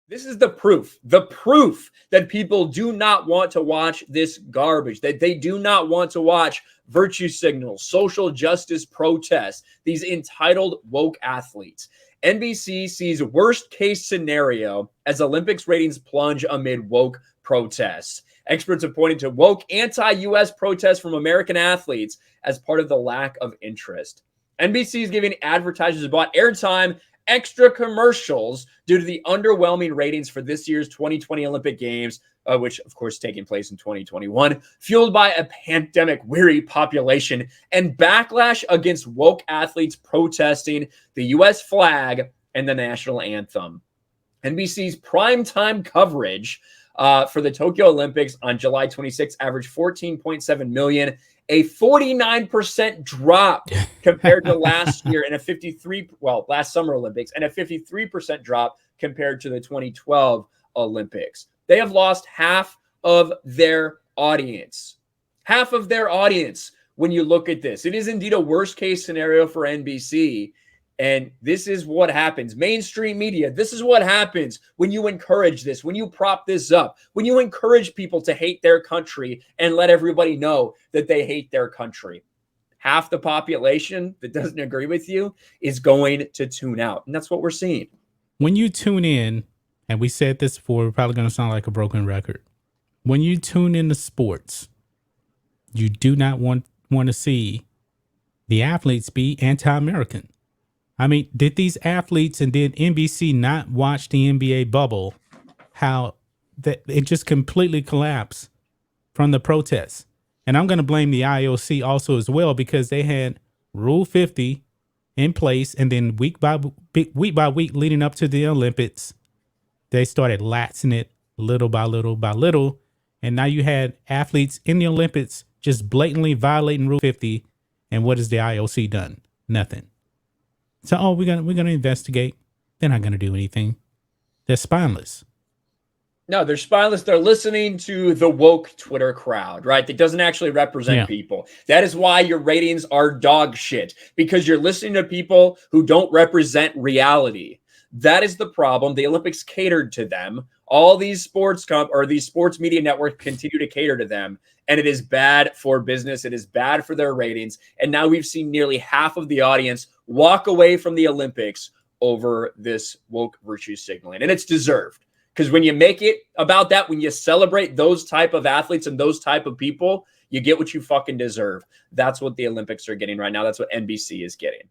This is the proof that people do not want to watch this garbage, that they do not want to watch virtue signals, social justice protests, these entitled woke athletes. NBC sees worst case scenario as Olympics ratings plunge amid woke protests. Experts have pointed to woke anti-US protests from American athletes as part of the lack of interest. NBC is giving advertisers about airtime, extra commercials due to the underwhelming ratings for this year's 2020 Olympic Games, which of course taking place in 2021, fueled by a pandemic-weary population and backlash against woke athletes protesting the U.S. flag and the national anthem. NBC's primetime coverage for the Tokyo Olympics on July 26 averaged 14.7 million, a 49% drop compared to last year, and last Summer Olympics, and a 53% drop compared to the 2012 Olympics. They have lost half of their audience. Half of their audience when you look at this. It is indeed a worst case scenario for NBC. And this is what happens. Mainstream media, this is what happens when you encourage this, when you prop this up, when you encourage people to hate their country and let everybody know that they hate their country. Half the population that doesn't agree with you is going to tune out. And that's what we're seeing. When you tune in, and we said this before, we're probably going to sound like a broken record. When you tune into sports, you do not want to see the athletes be anti-American. I mean, did these athletes and did NBC not watch the NBA bubble? How that it just completely collapsed from the protests. And I'm going to blame the IOC also as well, because they had Rule 50 in place. And then week by week leading up to the Olympics, they started laxing it little by little by little. And now you had athletes in the Olympics just blatantly violating Rule 50. And what has the IOC done? Nothing. So, we're gonna investigate. They're not gonna do anything. They're spineless. No, they're spineless. They're listening to the woke Twitter crowd, right? That doesn't actually represent people. That is why your ratings are dog shit, because you're listening to people who don't represent reality. That is the problem. The Olympics catered to them. All these sports media networks continue to cater to them, and it is bad for business. It is bad for their ratings. And now we've seen nearly half of the audience walk away from the Olympics over this woke virtue signaling, and it's deserved. Because when you make it about that, when you celebrate those type of athletes and those type of people, you get what you fucking deserve. That's what the Olympics are getting right now. That's what NBC is getting.